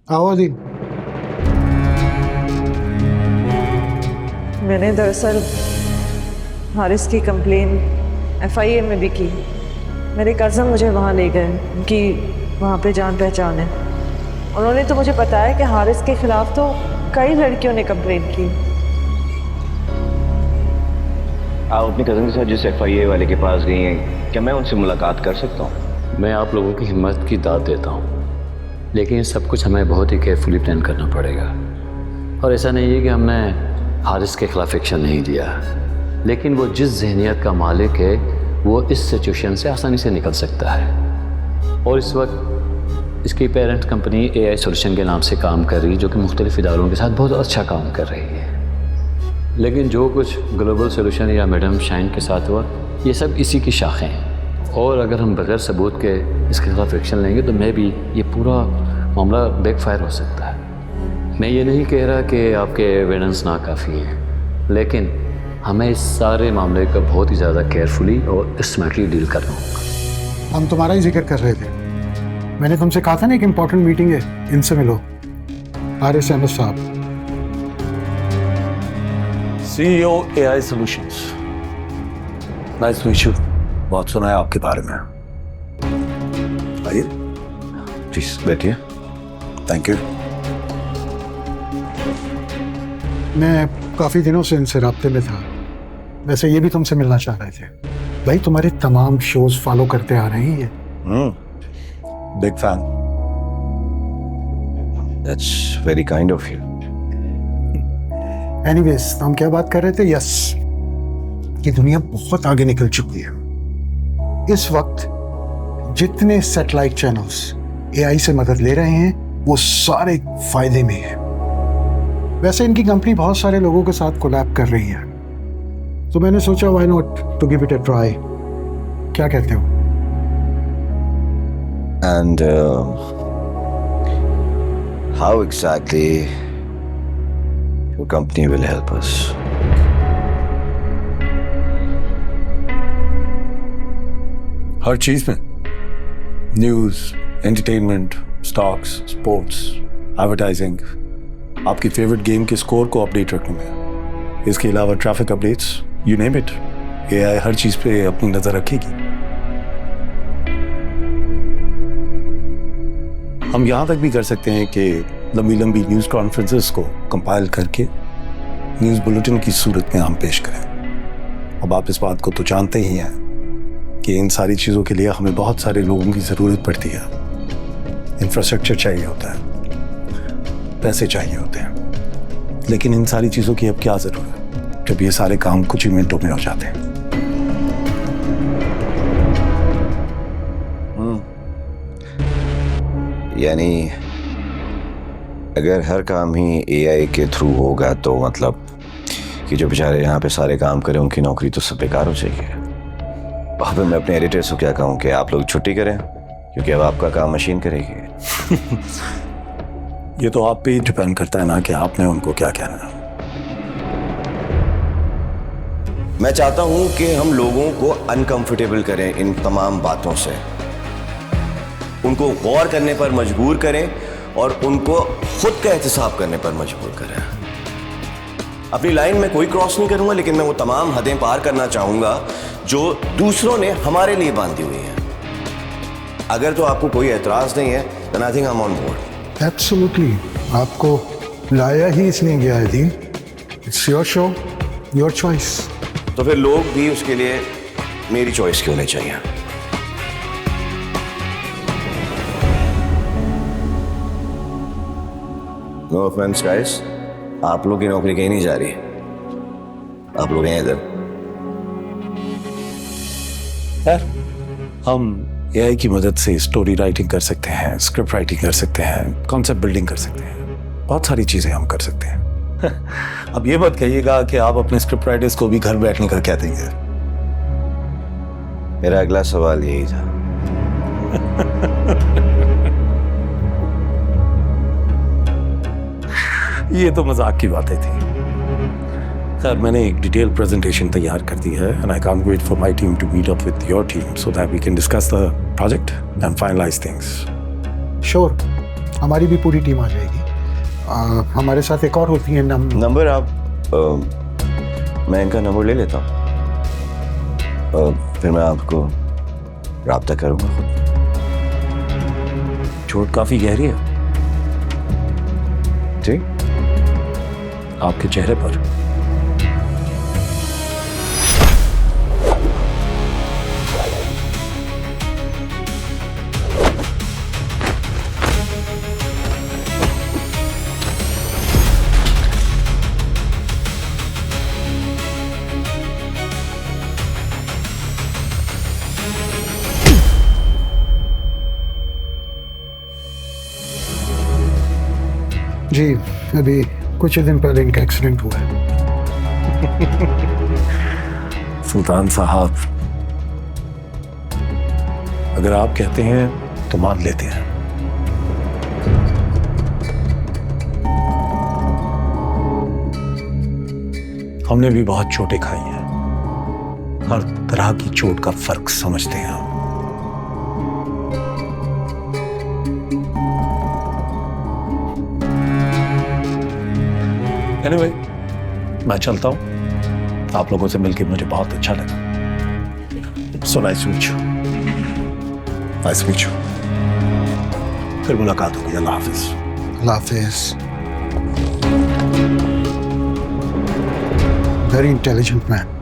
आओ अदील। मैंने दरअसल हारिस की कंप्लेन FIA में भी की। मेरे कज़न मुझे वहाँ ले गए, उनकी वहाँ पे जान पहचान है। उन्होंने तो मुझे बताया कि हारिस के खिलाफ तो कई लड़कियों ने कंप्लेन की। आप अपने कज़न के साथ जिस FIA वाले के पास गई हैं, क्या मैं उनसे मुलाकात कर सकता हूँ? मैं आप लोगों की हिम्मत की दाद देता हूँ, लेकिन ये सब कुछ हमें बहुत ही केयरफुली प्लान करना पड़ेगा। और ऐसा नहीं है कि हमने हारिस के खिलाफ एक्शन नहीं लिया, लेकिन वो जिस जहनियत का मालिक है वो इस सिचुएशन से आसानी से निकल सकता है। और इस वक्त इसकी पेरेंट कंपनी AI सोल्यूशन के नाम से काम कर रही है, जो कि मुख्तलिफ इदारों के साथ बहुत अच्छा काम कर रही है। लेकिन जो कुछ ग्लोबल सोल्यूशन या मैडम शाइन के साथ हुआ, ये सब इसी की शाखें हैं। और अगर हम बगैर सबूत के इसके खिलाफ एक्शन लेंगे तो मैं भी ये पूरा मामला बैकफायर हो सकता है। मैं ये नहीं कह रहा कि आपके एविडेंस नाकाफ़ी हैं, लेकिन हमें इस सारे मामले का बहुत ही ज़्यादा केयरफुली और स्मार्टली डील करना होगा। हम तुम्हारा ही जिक्र कर रहे थे। मैंने तुमसे कहा था ना, एक इम्पोर्टेंट मीटिंग है, इनसे मिलो। हारिस अहमद साहब, CEO AI Solutions। Nice to meet you. बहुत सुना है आपके बारे में। आइए प्लीज बैठिए। Thank you. मैं काफ़ी दिनों से इनसे राब्ते में था। वैसे ये भी तुमसे मिलना चाह रहे थे। भाई तुम्हारे तमाम शोज फॉलो करते आ रहे हैं ये। Big fan. That's very kind of you. Anyways, हम क्या बात कर रहे थे? यस, ये दुनिया बहुत आगे निकल चुकी है। इस वक्त जितने सैटेलाइट चैनल्स AI से मदद ले रहे हैं वो सारे फायदे में हैं। वैसे इनकी कंपनी बहुत सारे लोगों के साथ कोलैब कर रही है, तो मैंने सोचा why not to give it a try. क्या कहते हो? And how exactly your company will help us? हर चीज में, news, entertainment, stocks, sports, advertising, आपकी फेवरेट गेम के स्कोर को अपडेट रखने में, इसके अलावा traffic updates, you name it, AI हर चीज पे अपनी नजर रखेगी। हम यहां तक भी कर सकते हैं कि लंबी लंबी न्यूज कॉन्फ्रेंसेस को कंपाइल करके न्यूज बुलेटिन की सूरत में हम पेश करें। अब आप इस बात को तो जानते ही हैं कि इन सारी चीज़ों के लिए हमें बहुत सारे लोगों की ज़रूरत पड़ती है। इंफ्रास्ट्रक्चर चाहिए होता है, पैसे चाहिए होते हैं, लेकिन इन सारी चीज़ों की अब क्या ज़रूरत जब ये सारे काम कुछ ही मिनटों में हो जाते हैं। यानी अगर हर काम ही AI के थ्रू होगा तो मतलब कि जो बेचारे यहाँ पे सारे काम करें उनकी नौकरी तो सब बेकार हो जाएगी। अब मैं अपने एडिटर्स को क्या कहूँ कि आप लोग छुट्टी करें, क्योंकि अब आपका काम मशीन करेगी। ये तो आप पे ही डिपेंड करता है ना कि आपने उनको क्या कहना है। मैं चाहता हूं कि हम लोगों को अनकंफर्टेबल करें इन तमाम बातों से, उनको गौर करने पर मजबूर करें और उनको खुद का एहतिसाब करने पर मजबूर करें। अपनी लाइन में कोई क्रॉस नहीं करूंगा, लेकिन मैं वो तमाम हदें पार करना चाहूंगा जो दूसरों ने हमारे लिए बांधी हुई हैं। अगर तो आपको कोई एतराज नहीं है, then I think I'm on board। Absolutely, आपको लाया ही इसलिए गया है दीन। It's your show, your choice. तो फिर लोग भी उसके लिए मेरी चॉइस क्यों नहीं चाहिए? नो ऑफेंस गाइस, आप लोग की नौकरी कहीं नहीं जा रही, आप लोग हैं इधर। यार, हम AI की मदद से स्टोरी राइटिंग कर सकते हैं, स्क्रिप्ट राइटिंग कर सकते हैं, कॉन्सेप्ट बिल्डिंग कर सकते हैं, बहुत सारी चीजें हम कर सकते हैं। अब ये मत कहिएगा कि आप अपने स्क्रिप्ट राइटर्स को भी घर बैठने का क्या देंगे। मेरा अगला सवाल यही था। ये तो मजाक की बातें थी। खैर, मैंने एक डिटेल प्रेजेंटेशन तैयार कर दी है and I can't wait for my team to meet up with your team so that we can discuss the project and finalise things. Sure, हमारी भी पूरी टीम आ जाएगी। हमारे साथ एक और होती है नंबर आप मैं इनका नंबर ले लेता हूँ, फिर मैं आपको राब्ता करूँगा खुद। चोट काफी गहरी है जी, आपके चेहरे पर। जी, अभी कुछ ही दिन पहले इनका एक्सीडेंट हुआ है। सुल्तान साहब, अगर आप कहते हैं तो मान लेते हैं। हमने भी बहुत चोटें खाई हैं, हर तरह की चोट का फर्क समझते हैं हम। Anyway, मैं चलता हूं। आप लोगों से मिलकर मुझे बहुत अच्छा लगा। So nice to meet you. Nice to meet you. फिर मुलाकात होगी। अल्लाह हाफिज। अल्लाह हाफिज। Very intelligent man.